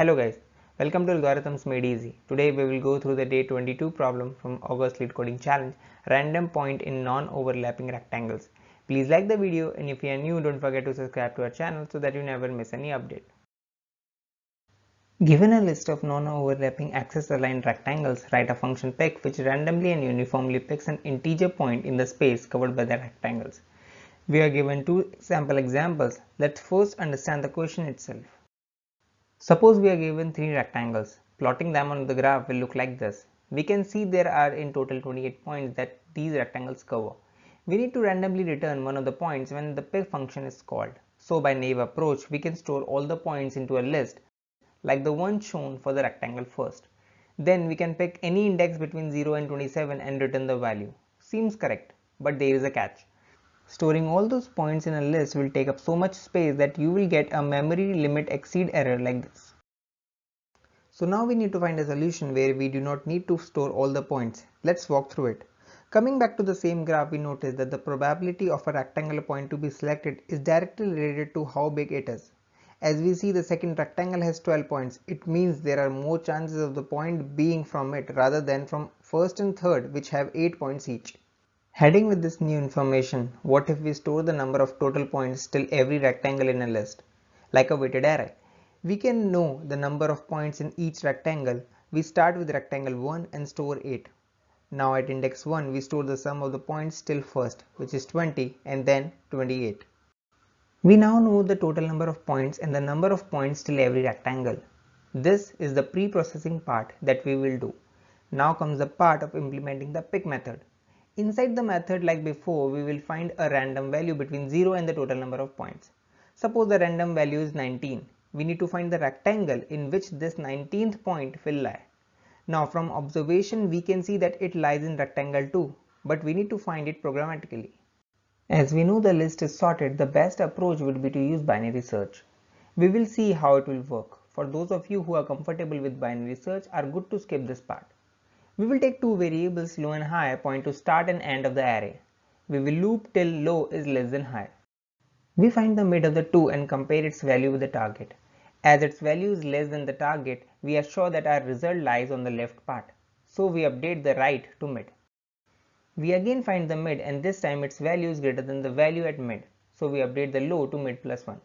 Hello guys, welcome to Algorithms Made Easy. Today we will go through the day 22 problem from August LeetCoding challenge, random point in non-overlapping rectangles. Please like the video, and if you are new, don't forget to subscribe to our channel so that you never miss any update. Given a list of non-overlapping axis-aligned rectangles, write a function pick which randomly and uniformly picks an integer point in the space covered by the rectangles. We are given two sample examples. Let's first understand the question itself. Suppose we are given 3 rectangles. Plotting them on the graph will look like this. We can see there are in total 28 points that these rectangles cover. We need to randomly return one of the points when the pick function is called. So by naive approach, we can store all the points into a list like the one shown for the rectangle first. Then we can pick any index between 0 and 27 and return the value. Seems correct, but there is a catch. Storing all those points in a list will take up so much space that you will get a memory limit exceed error like this. So now we need to find a solution where we do not need to store all the points. Let's walk through it. Coming back to the same graph, we notice that the probability of a rectangular point to be selected is directly related to how big it is. As we see, the second rectangle has 12 points. It means there are more chances of the point being from it rather than from first and third, which have 8 points each. Heading with this new information, what if we store the number of total points till every rectangle in a list, like a weighted array? We can know the number of points in each rectangle. We start with rectangle 1 and store 8. Now at index 1, we store the sum of the points till first, which is 20, and then 28. We now know the total number of points and the number of points till every rectangle. This is the pre-processing part that we will do. Now comes the part of implementing the pick method. Inside the method, like before, we will find a random value between 0 and the total number of points. Suppose the random value is 19. We need to find the rectangle in which this 19th point will lie. Now from observation, we can see that it lies in rectangle 2, but we need to find it programmatically. As we know the list is sorted, the best approach would be to use binary search. We will see how it will work. For those of you who are comfortable with binary search, are good to skip this part. We will take two variables low and high point to start and end of the array. We will loop till low is less than high. We find the mid of the two and compare its value with the target. As its value is less than the target, we are sure that our result lies on the left part. So we update the right to mid. We again find the mid, and this time its value is greater than the value at mid. So we update the low to mid plus 1.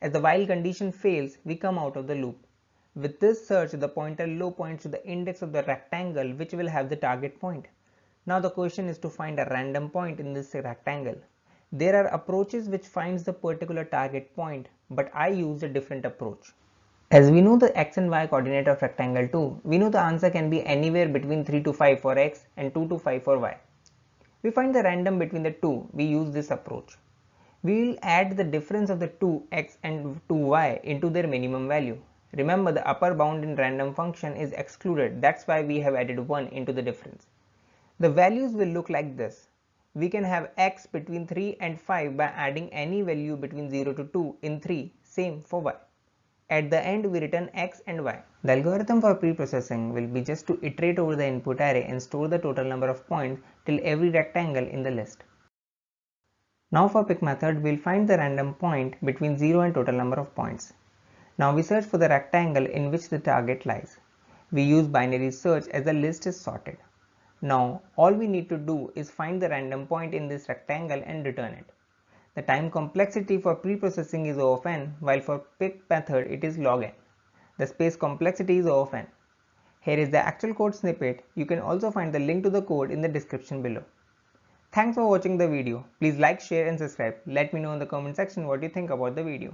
As the while condition fails, we come out of the loop. With this search, the pointer low points to the index of the rectangle which will have the target point. Now the question is to find a random point in this rectangle. There are approaches which finds the particular target point, but I used a different approach. As we know the x and y coordinate of rectangle 2, we know the answer can be anywhere between 3 to 5 for x and 2 to 5 for y. We find the random between the two. We use this approach. We will add the difference of the 2x and 2y into their minimum value. Remember, the upper bound in random function is excluded. That's why we have added 1 into the difference. The values will look like this. We can have x between 3 and 5 by adding any value between 0 to 2 in 3, same for y. At the end, we return x and y. The algorithm for preprocessing will be just to iterate over the input array and store the total number of points till every rectangle in the list. Now for pick method, we'll find the random point between 0 and total number of points. Now we search for the rectangle in which the target lies. We use binary search as the list is sorted. Now all we need to do is find the random point in this rectangle and return it. The time complexity for preprocessing is O of n, while for pick method it is log n. The space complexity is O of n. Here is the actual code snippet. You can also find the link to the code in the description below. Thanks for watching the video. Please like, share and subscribe. Let me know in the comment section what you think about the video.